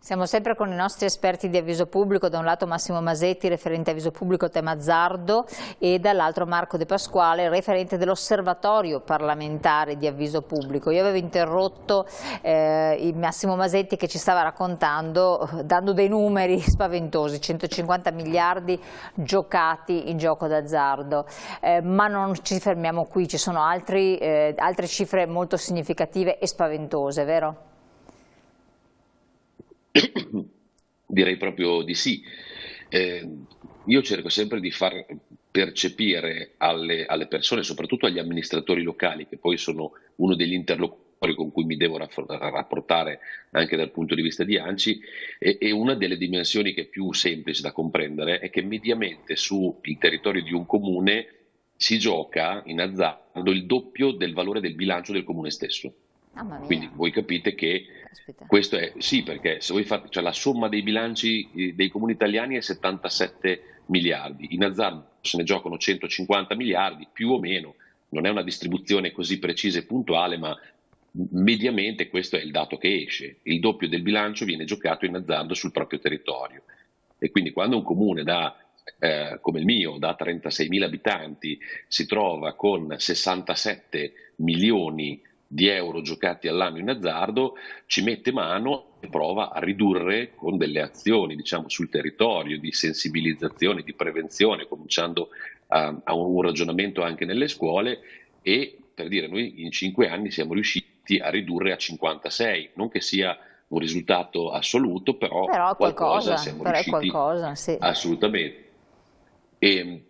Siamo sempre con i nostri esperti di avviso pubblico, da un lato Massimo Masetti, referente avviso pubblico tema azzardo, e dall'altro Marco De Pasquale, referente dell'osservatorio parlamentare di avviso pubblico. Io avevo interrotto il Massimo Masetti che ci stava raccontando, dando dei numeri spaventosi, 150 miliardi giocati in gioco d'azzardo, ma non ci fermiamo qui, ci sono altre cifre molto significative e spaventose, vero? Direi proprio di sì. Io cerco sempre di far percepire alle persone, soprattutto agli amministratori locali, che poi sono uno degli interlocutori con cui mi devo rapportare anche dal punto di vista di ANCI, e una delle dimensioni che è più semplice da comprendere è che mediamente sul territorio di un comune si gioca in azzardo il doppio del valore del bilancio del comune stesso. Mamma Quindi mia, voi capite che caspita. questo è sì, perché se voi fate, cioè la somma dei bilanci dei comuni italiani è 77 miliardi, in azzardo se ne giocano 150 miliardi, più o meno, non è una distribuzione così precisa e puntuale, ma mediamente questo è il dato che esce. Il doppio del bilancio viene giocato in azzardo sul proprio territorio. E quindi quando un comune come il mio, da 36.000 abitanti, si trova con 67 milioni di euro giocati all'anno in azzardo, ci mette mano e prova a ridurre con delle azioni, diciamo, sul territorio di sensibilizzazione, di prevenzione, cominciando a un ragionamento anche nelle scuole, e per dire, noi in 5 anni siamo riusciti a ridurre a 56, non che sia un risultato assoluto, però Però è qualcosa qualcosa, siamo però è riusciti qualcosa, sì. assolutamente. E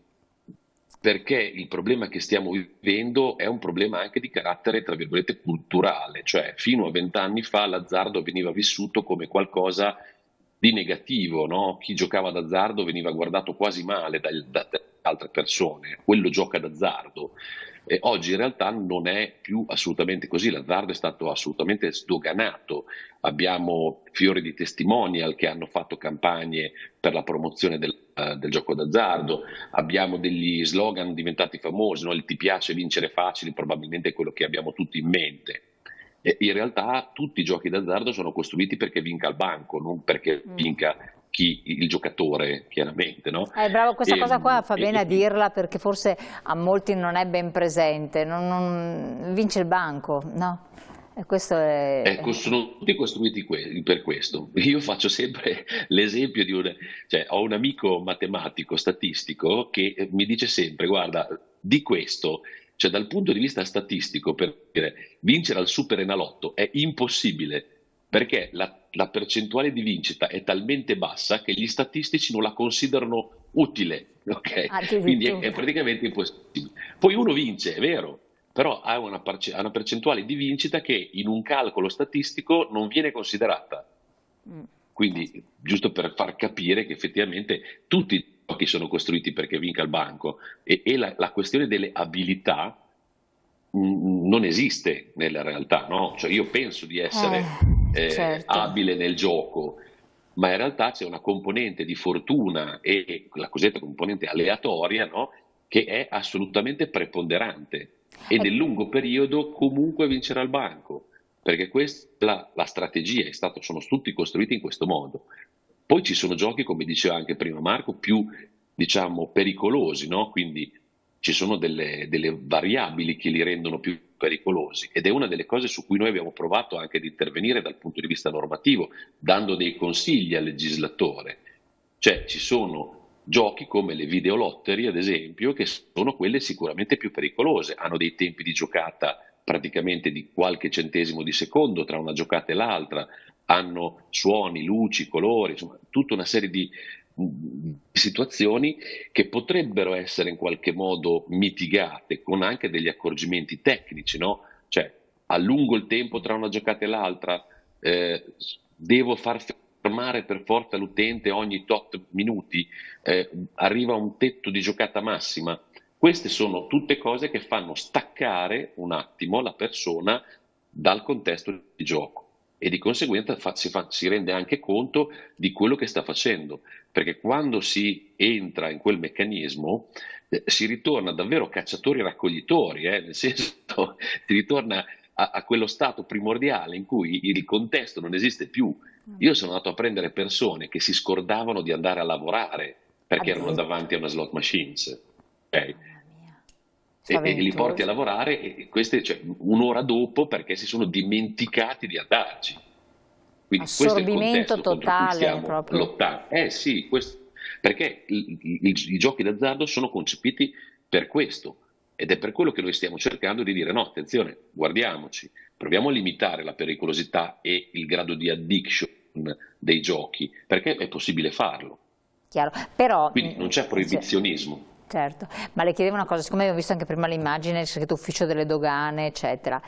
perché il problema che stiamo vivendo è un problema anche di carattere, tra virgolette, culturale, cioè fino a 20 anni fa l'azzardo veniva vissuto come qualcosa di negativo, no? Chi giocava d'azzardo veniva guardato quasi male da altre persone, quello gioca d'azzardo. E oggi in realtà non è più assolutamente così, l'azzardo è stato assolutamente sdoganato. Abbiamo fiori di testimonial che hanno fatto campagne per la promozione del gioco d'azzardo, abbiamo degli slogan diventati famosi, no? Il ti piace vincere facile, probabilmente è quello che abbiamo tutti in mente. E in realtà tutti i giochi d'azzardo sono costruiti perché vinca il banco, non perché Mm. vinca il giocatore, chiaramente, no? Bravo, questa cosa qua fa bene a E quindi dirla perché forse a molti non è ben presente, vince il banco, no? E questo è... sono tutti costruiti per questo. Io faccio sempre l'esempio cioè, ho un amico matematico, statistico, che mi dice sempre, guarda, di questo, cioè dal punto di vista statistico, per dire, vincere al Super Enalotto è impossibile, perché la percentuale di vincita è talmente bassa che gli statistici non la considerano utile, ok? Quindi è Addirittura. praticamente impossibile. Poi uno vince, è vero, però ha una percentuale di vincita che in un calcolo statistico non viene considerata. Mm. Quindi, giusto per far capire che effettivamente tutti i giochi sono costruiti perché vinca il banco, e la questione delle abilità non esiste nella realtà, no? Cioè io penso di essere Certo. abile nel gioco, ma in realtà c'è una componente di fortuna e la cosiddetta componente aleatoria, no? Che è assolutamente preponderante, e Eh, nel lungo periodo comunque vincerà il banco, perché questa è la strategia, sono tutti costruiti in questo modo. Poi ci sono giochi, come diceva anche prima Marco, più diciamo pericolosi, no? Quindi ci sono delle variabili che li rendono più pericolosi, ed è una delle cose su cui noi abbiamo provato anche ad intervenire dal punto di vista normativo, dando dei consigli al legislatore. Cioè ci sono giochi come le videolotterie, ad esempio, che sono quelle sicuramente più pericolose, hanno dei tempi di giocata praticamente di qualche centesimo di secondo tra una giocata e l'altra, hanno suoni, luci, colori, insomma, tutta una serie di situazioni che potrebbero essere in qualche modo mitigate con anche degli accorgimenti tecnici, no? Cioè, allungo il tempo tra una giocata e l'altra, eh, devo far fermare per forza l'utente ogni tot minuti, arriva a un tetto di giocata massima. Queste sono tutte cose che fanno staccare un attimo la persona dal contesto di gioco, e di conseguenza si rende anche conto di quello che sta facendo, perché quando si entra in quel meccanismo si ritorna davvero cacciatori-raccoglitori, nel senso si ritorna a quello stato primordiale in cui il contesto non esiste più, Io sono andato a prendere persone che si scordavano di andare a lavorare perché erano Addirittura, davanti a una slot machines. Ok? mamma mia, E li porti a spaventoso. lavorare e queste, cioè, un'ora dopo perché si sono dimenticati di andarci. Quindi questo è il Assorbimento contesto contro cui totale stiamo proprio. lottando. Eh sì, perché i giochi d'azzardo sono concepiti per questo ed è per quello che noi stiamo cercando di dire no, attenzione, guardiamoci, proviamo a limitare la pericolosità e il grado di addiction dei giochi, perché è possibile farlo. Chiaro, però, Quindi non c'è cioè, proibizionismo. certo, ma le chiedevo una cosa, siccome ho visto anche prima l'immagine, il segreto ufficio delle dogane, eccetera,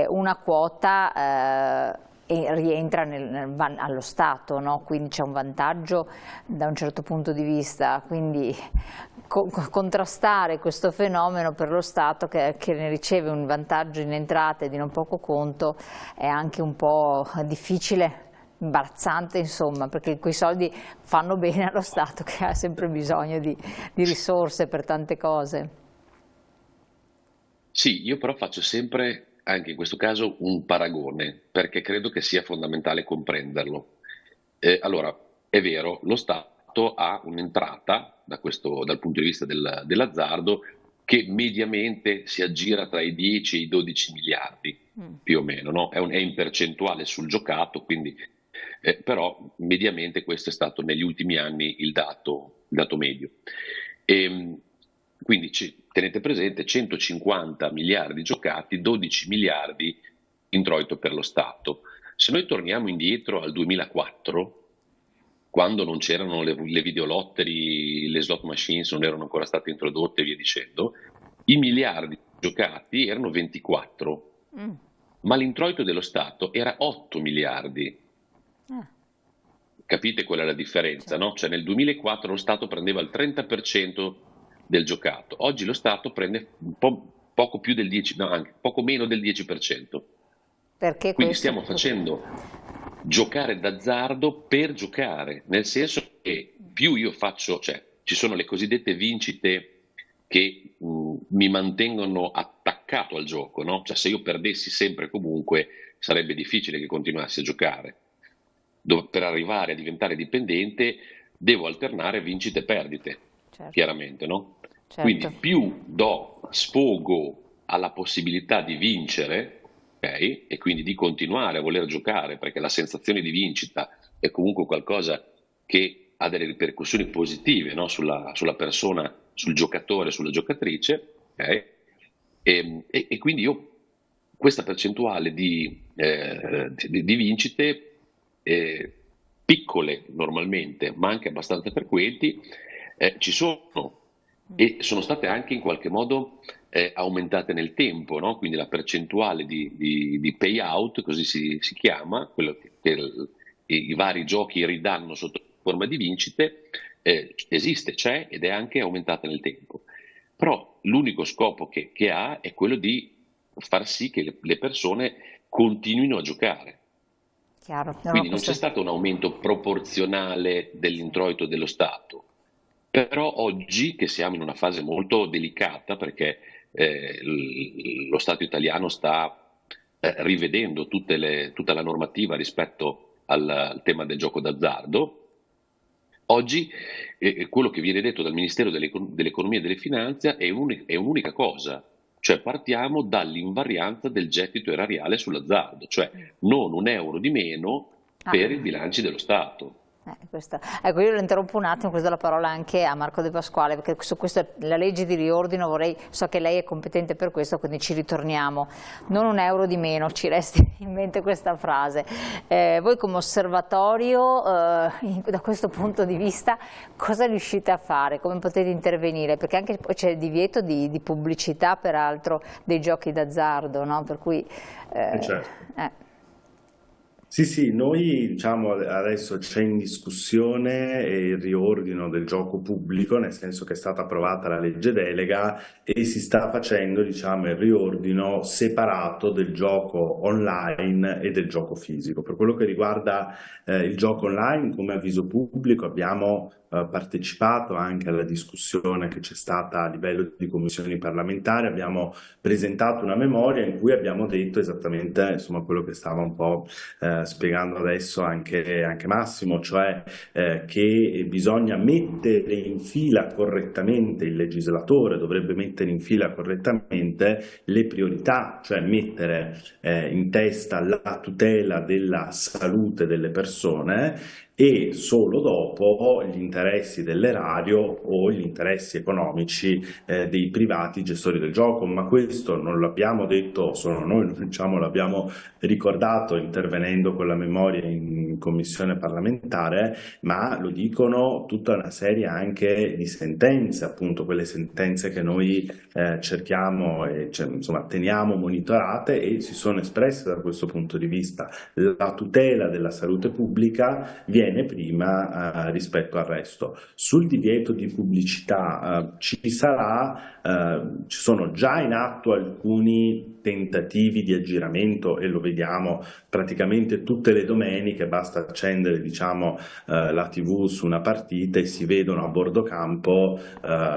una quota rientra allo Stato, no? Quindi c'è un vantaggio da un certo punto di vista, quindi contrastare questo fenomeno per lo Stato che ne riceve un vantaggio in entrate di non poco conto è anche un po' difficile, imbarazzante insomma, perché quei soldi fanno bene allo Stato che ha sempre bisogno di risorse per tante cose. Sì, io però faccio sempre, anche in questo caso, un paragone, perché credo che sia fondamentale comprenderlo. Allora, è vero, lo Stato ha un'entrata dal punto di vista dell'azzardo che mediamente si aggira tra i 10 e i 12 miliardi, Mm. più o meno, no? È in percentuale sul giocato, quindi, però mediamente questo è stato negli ultimi anni il dato medio. Quindi tenete presente 150 miliardi giocati, 12 miliardi introito per lo Stato. Se noi torniamo indietro al 2004, quando non c'erano le videolottery, le slot machines non erano ancora state introdotte e via dicendo, i miliardi giocati erano 24, Mm. ma l'introito dello Stato era 8 miliardi. Ah, Capite qual è la differenza, certo. no? Cioè nel 2004 lo Stato prendeva il 30% del giocato, oggi lo Stato prende poco più del 10, no, anche poco meno del 10%. Perché Quindi questo? stiamo facendo giocare d'azzardo per giocare, nel senso che più io faccio, cioè ci sono le cosiddette vincite che mi mantengono attaccato al gioco, no? Cioè se io perdessi sempre e comunque sarebbe difficile che continuassi a giocare. Per arrivare a diventare dipendente devo alternare vincite e perdite, Certo, chiaramente, no? Quindi certo. più do sfogo alla possibilità di vincere, ok? E quindi di continuare a voler giocare, perché la sensazione di vincita è comunque qualcosa che ha delle ripercussioni positive, no? Sulla persona, sul giocatore, sulla giocatrice, ok? E quindi io questa percentuale di vincite, piccole normalmente, ma anche abbastanza frequenti, ci sono e sono state anche in qualche modo aumentate nel tempo, no? Quindi la percentuale di payout, così si chiama, quello che i vari giochi ridanno sotto forma di vincite, esiste, c'è ed è anche aumentata nel tempo. Però l'unico scopo che ha è quello di far sì che le persone continuino a giocare. Chiaro. No, no, Quindi non c'è questo... stato un aumento proporzionale Sì. dell'introito dello Stato. Però oggi, che siamo in una fase molto delicata, perché lo Stato italiano sta rivedendo tutta la normativa rispetto al tema del gioco d'azzardo, oggi quello che viene detto dal Ministero dell'Economia e delle Finanze è un'unica cosa, cioè partiamo dall'invarianza del gettito erariale sull'azzardo, cioè non un euro di meno Ah. per i bilanci dello Stato. Ecco, io lo interrompo un attimo, così do la parola anche a Marco De Pasquale, perché su questo, la legge di riordino, so che lei è competente per questo, quindi ci ritorniamo. Non un euro di meno, ci resti in mente questa frase. Voi come osservatorio, da questo punto di vista, cosa riuscite a fare? Come potete intervenire? Perché anche poi c'è il divieto di pubblicità, peraltro, dei giochi d'azzardo, no? Per cui... Certo. eh. Sì, sì, noi diciamo adesso c'è in discussione il riordino del gioco pubblico, nel senso che è stata approvata la legge delega e si sta facendo, diciamo, il riordino separato del gioco online e del gioco fisico. Per quello che riguarda il gioco online, come avviso pubblico abbiamo partecipato anche alla discussione che c'è stata a livello di commissioni parlamentari, abbiamo presentato una memoria in cui abbiamo detto esattamente insomma quello che stava un po' spiegando adesso anche Massimo, cioè che bisogna mettere in fila correttamente, il legislatore dovrebbe mettere in fila correttamente le priorità, cioè mettere in testa la tutela della salute delle persone e solo dopo gli interessi dell'erario o gli interessi economici dei privati gestori del gioco. Ma questo non l'abbiamo detto solo noi, diciamo, l'abbiamo ricordato intervenendo con la memoria in commissione parlamentare, ma lo dicono tutta una serie anche di sentenze, appunto quelle sentenze che noi cerchiamo e insomma teniamo monitorate, e si sono espresse da questo punto di vista. La tutela della salute pubblica viene prima rispetto al resto. Sul divieto di pubblicità ci sono già in atto alcuni tentativi di aggiramento, e lo vediamo praticamente tutte le domeniche, basta accendere la TV su una partita e si vedono a bordo campo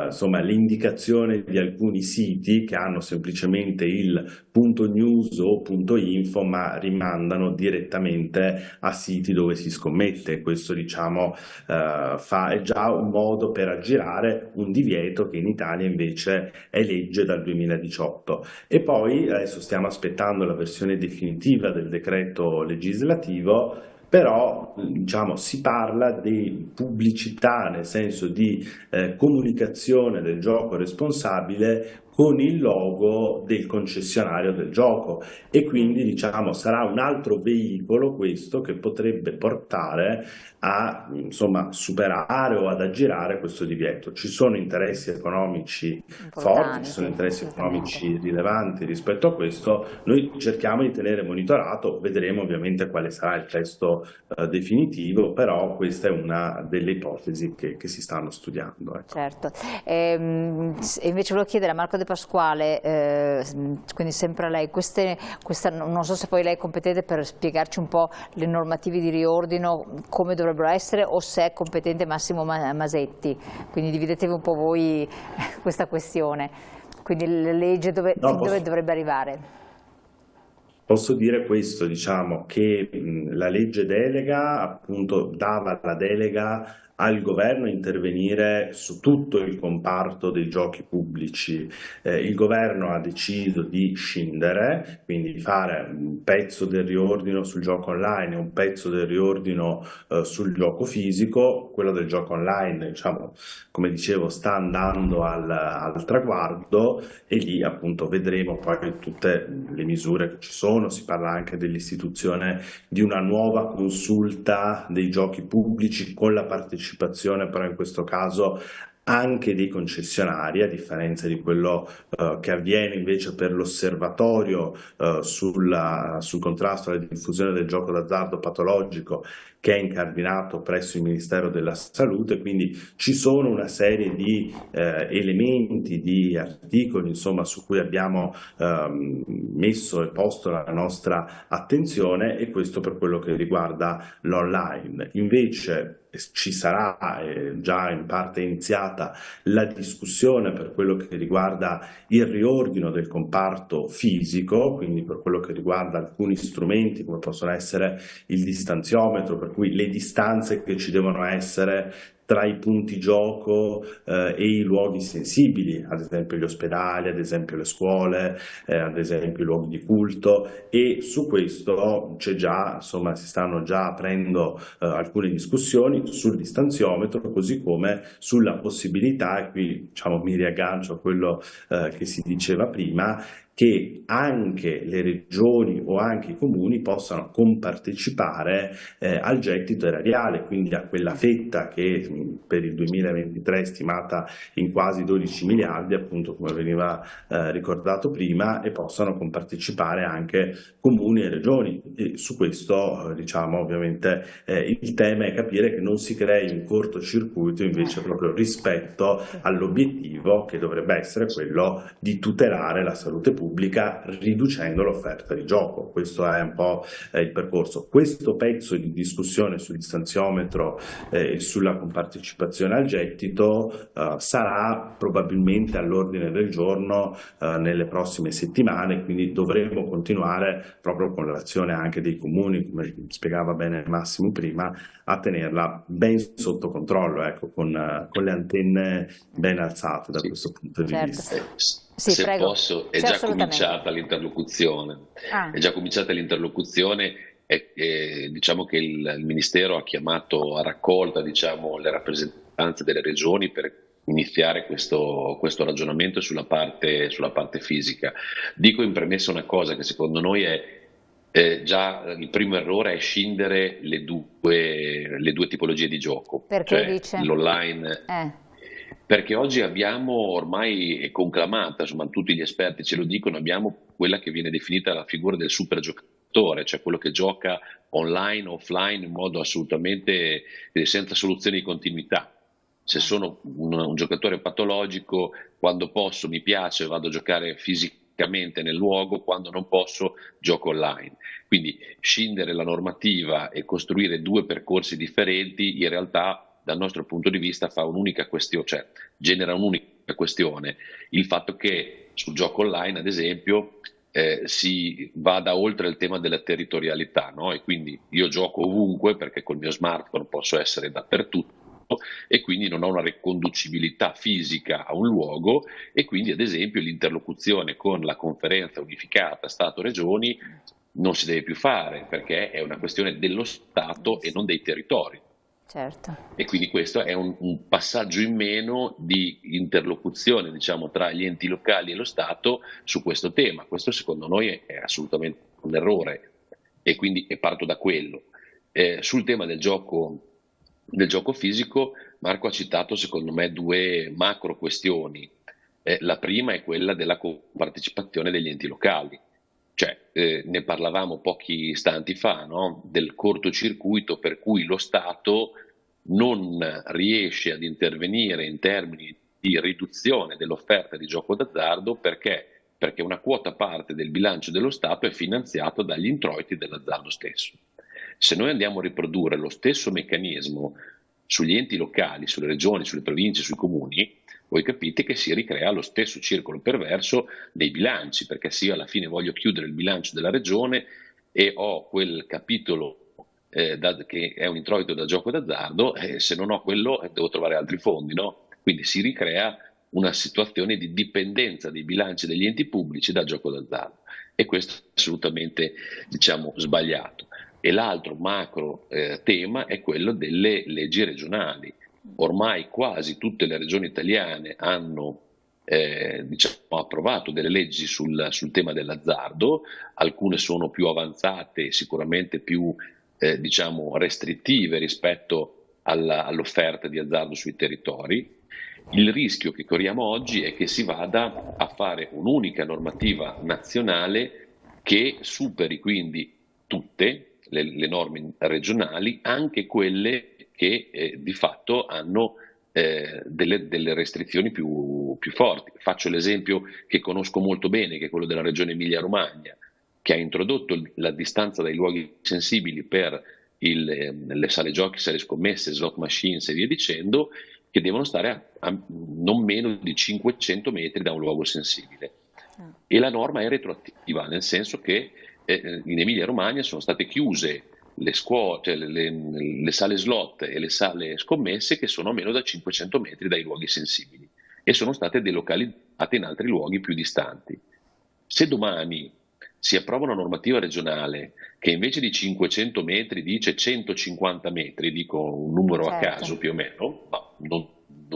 insomma l'indicazione di alcuni siti che hanno semplicemente il .news o .info, ma rimandano direttamente a siti dove si scommette. Questo è già un modo per aggirare un divieto che in Italia invece è legge dal 2018. E poi adesso stiamo aspettando la versione definitiva del decreto legislativo, però si parla di pubblicità, nel senso di comunicazione del gioco responsabile con il logo del concessionario del gioco, e quindi sarà un altro veicolo questo che potrebbe portare a superare o ad aggirare questo divieto. Ci sono interessi economici forti, ci sono interessi economici rilevanti rispetto a questo. Noi cerchiamo di tenere monitorato, vedremo ovviamente quale sarà il testo definitivo, però questa è una delle ipotesi che si stanno studiando. Ecco. Certo. Invece volevo chiedere a Marco De Pasquale, quindi sempre a lei, non so se poi lei è competente per spiegarci un po' le normative di riordino, come dovrebbero essere, o se è competente Massimo Masetti, quindi dividetevi un po' voi questa questione, quindi la legge dove dovrebbe arrivare? Posso dire questo, che la legge delega appunto dava la delega al governo a intervenire su tutto il comparto dei giochi pubblici. Il governo ha deciso di scindere, quindi di fare un pezzo del riordino sul gioco online e un pezzo del riordino sul gioco fisico. Quello del gioco online, come dicevo, sta andando al traguardo, e lì appunto vedremo poi tutte le misure che ci sono. Si parla anche dell'istituzione di una nuova consulta dei giochi pubblici con la partecipazione però in questo caso anche dei concessionari, a differenza di quello che avviene invece per l'osservatorio sul contrasto alla diffusione del gioco d'azzardo patologico, che è incardinato presso il Ministero della Salute. Quindi ci sono una serie di elementi, di articoli su cui abbiamo messo e posto la nostra attenzione, e questo per quello che riguarda l'online. Invece ci sarà già in parte iniziata la discussione per quello che riguarda il riordino del comparto fisico, quindi per quello che riguarda alcuni strumenti come possono essere il distanziometro, per cui le distanze che ci devono essere tra i punti gioco e i luoghi sensibili, ad esempio gli ospedali, ad esempio le scuole, ad esempio i luoghi di culto, e su questo si stanno già aprendo alcune discussioni sul distanziometro, così come sulla possibilità, e qui mi riaggancio a quello che si diceva prima, che anche le regioni o anche i comuni possano compartecipare al gettito erariale, quindi a quella fetta che per il 2023 è stimata in quasi 12 miliardi, appunto come veniva ricordato prima, e possano compartecipare anche comuni e regioni. E su questo ovviamente il tema è capire che non si crei un cortocircuito invece proprio rispetto all'obiettivo che dovrebbe essere quello di tutelare la salute pubblica pubblica riducendo l'offerta di gioco. Questo è un po' il percorso. Questo pezzo di discussione sull'istanziometro e sulla compartecipazione al gettito sarà probabilmente all'ordine del giorno nelle prossime settimane, quindi dovremo continuare proprio con l'azione anche dei comuni, come spiegava bene Massimo prima, a tenerla ben sotto controllo, ecco, con le antenne ben alzate da questo punto di vista. Sì, se prego. posso, è Sì, già assolutamente. cominciata l'interlocuzione. Ah. È già cominciata l'interlocuzione e diciamo che il Ministero ha chiamato a raccolta, diciamo, le rappresentanze delle regioni per iniziare questo ragionamento sulla parte fisica. Dico in premessa una cosa che secondo noi è già il primo errore, è scindere le due tipologie di gioco, Perché cioè dice? l'online. Perché oggi abbiamo ormai, è conclamata, insomma tutti gli esperti ce lo dicono, abbiamo quella che viene definita la figura del super giocatore, cioè quello che gioca online, offline, in modo assolutamente senza soluzione di continuità. Se sono un giocatore patologico, quando posso mi piace, vado a giocare fisicamente nel luogo, quando non posso gioco online. Quindi scindere la normativa e costruire due percorsi differenti in realtà dal nostro punto di vista fa un'unica questione, cioè genera un'unica questione, il fatto che sul gioco online ad esempio si vada oltre il tema della territorialità, no? E quindi io gioco ovunque perché col mio smartphone posso essere dappertutto e quindi non ho una riconducibilità fisica a un luogo e quindi ad esempio l'interlocuzione con la conferenza unificata Stato-Regioni non si deve più fare perché è una questione dello Stato e non dei territori. Certo. E quindi questo è un passaggio in meno di interlocuzione, diciamo, tra gli enti locali e lo Stato su questo tema. Questo secondo noi è assolutamente un errore e quindi parto da quello. Sul tema del gioco fisico, Marco ha citato secondo me due macro questioni. La prima è quella della partecipazione degli enti locali. Cioè, ne parlavamo pochi istanti fa, no? Del cortocircuito per cui lo Stato non riesce ad intervenire in termini di riduzione dell'offerta di gioco d'azzardo perché una quota parte del bilancio dello Stato è finanziato dagli introiti dell'azzardo stesso. Se noi andiamo a riprodurre lo stesso meccanismo sugli enti locali, sulle regioni, sulle province, sui comuni, voi capite che si ricrea lo stesso circolo perverso dei bilanci, perché se io alla fine voglio chiudere il bilancio della regione e ho quel capitolo che è un introito da gioco d'azzardo, se non ho quello devo trovare altri fondi, no? Quindi si ricrea una situazione di dipendenza dei bilanci degli enti pubblici dal gioco d'azzardo e questo è assolutamente, diciamo, sbagliato. E l'altro macro tema è quello delle leggi regionali. Ormai quasi tutte le regioni italiane hanno diciamo, approvato delle leggi sul tema dell'azzardo, alcune sono più avanzate, sicuramente più diciamo, restrittive rispetto all'offerta di azzardo sui territori. Il rischio che corriamo oggi è che si vada a fare un'unica normativa nazionale che superi quindi tutte le norme regionali, anche quelle che di fatto hanno delle restrizioni più forti. Faccio l'esempio che conosco molto bene, che è quello della regione Emilia-Romagna, che ha introdotto la distanza dai luoghi sensibili per le sale giochi, sale scommesse, slot machines e via dicendo, che devono stare a non meno di 500 metri da un luogo sensibile. E la norma è retroattiva, nel senso che in Emilia-Romagna sono state chiuse le scuole, cioè le sale slot e le sale scommesse che sono a meno da 500 metri dai luoghi sensibili e sono state delocalizzate in altri luoghi più distanti. Se domani si approva una normativa regionale che invece di 500 metri dice 150 metri, dico un numero a caso più o meno, ma non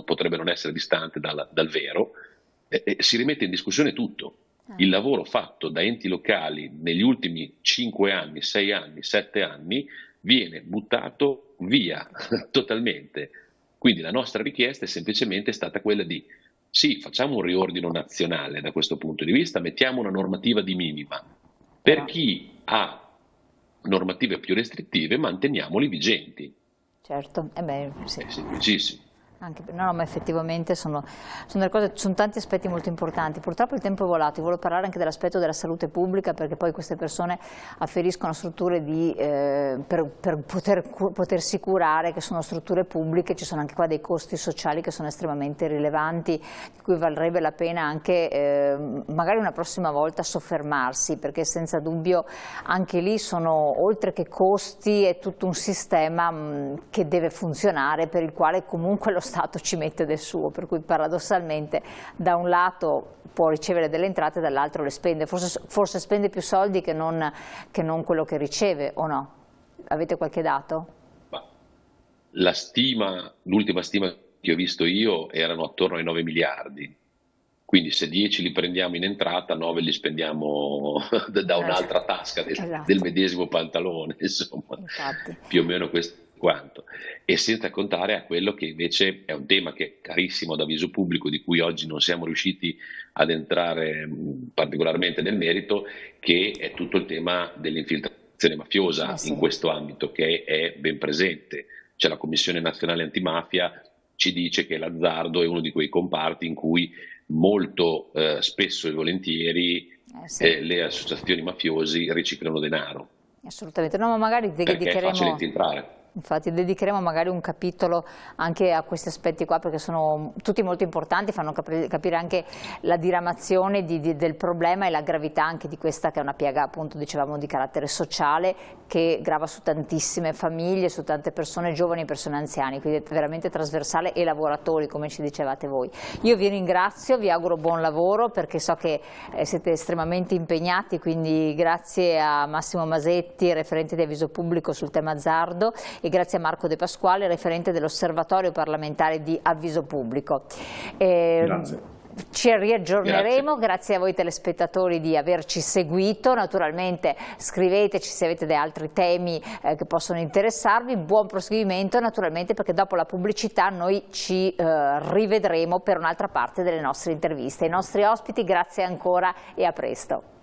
potrebbe non essere distante dal vero, si rimette in discussione tutto. Il lavoro fatto da enti locali negli ultimi 5 anni, 6 anni, 7 anni viene buttato via totalmente. Quindi la nostra richiesta è semplicemente stata quella di sì, facciamo un riordino nazionale da questo punto di vista, mettiamo una normativa di minima. Per chi ha normative più restrittive, manteniamoli vigenti. Certo, sì. È semplicissimo. No, ma effettivamente sono delle cose, sono tanti aspetti molto importanti. Purtroppo il tempo è volato, io volevo parlare anche dell'aspetto della salute pubblica, perché poi queste persone afferiscono a strutture per potersi curare, che sono strutture pubbliche, ci sono anche qua dei costi sociali che sono estremamente rilevanti, di cui valrebbe la pena anche magari una prossima volta soffermarsi, perché senza dubbio anche lì sono, oltre che costi, è tutto un sistema che deve funzionare, per il quale comunque lo Stato ci mette del suo, per cui paradossalmente da un lato può ricevere delle entrate, dall'altro le spende, forse spende più soldi che non quello che riceve, o no? Avete qualche dato? L'ultima stima che ho visto io erano attorno ai 9 miliardi, quindi se 10 li prendiamo in entrata, 9 li spendiamo da un'altra tasca del medesimo pantalone, insomma, infatti. Più o meno questo quanto. E senza contare a quello che invece è un tema che è carissimo ad Avviso Pubblico, di cui oggi non siamo riusciti ad entrare particolarmente nel merito, che è tutto il tema dell'infiltrazione mafiosa in questo ambito, che è ben presente. Cioè, la Commissione Nazionale Antimafia ci dice che l'azzardo è uno di quei comparti in cui molto spesso e volentieri le associazioni mafiosi riciclano denaro. Assolutamente, no, ma magari perché è facile infiltrare. Infatti dedicheremo magari un capitolo anche a questi aspetti qua, perché sono tutti molto importanti, fanno capire anche la diramazione del problema e la gravità anche di questa, che è una piaga, appunto dicevamo, di carattere sociale, che grava su tantissime famiglie, su tante persone giovani e persone anziane, quindi è veramente trasversale, e lavoratori, come ci dicevate voi. Io vi ringrazio, vi auguro buon lavoro, perché so che siete estremamente impegnati, quindi grazie a Massimo Masetti, referente di Avviso Pubblico sul tema azzardo, e grazie a Marco De Pasquale, referente dell'Osservatorio parlamentare di Avviso Pubblico. Grazie. Ci riaggiorneremo, grazie a voi telespettatori di averci seguito, naturalmente scriveteci se avete dei altri temi che possono interessarvi, buon proseguimento naturalmente, perché dopo la pubblicità noi ci rivedremo per un'altra parte delle nostre interviste. Ai nostri ospiti grazie ancora e a presto.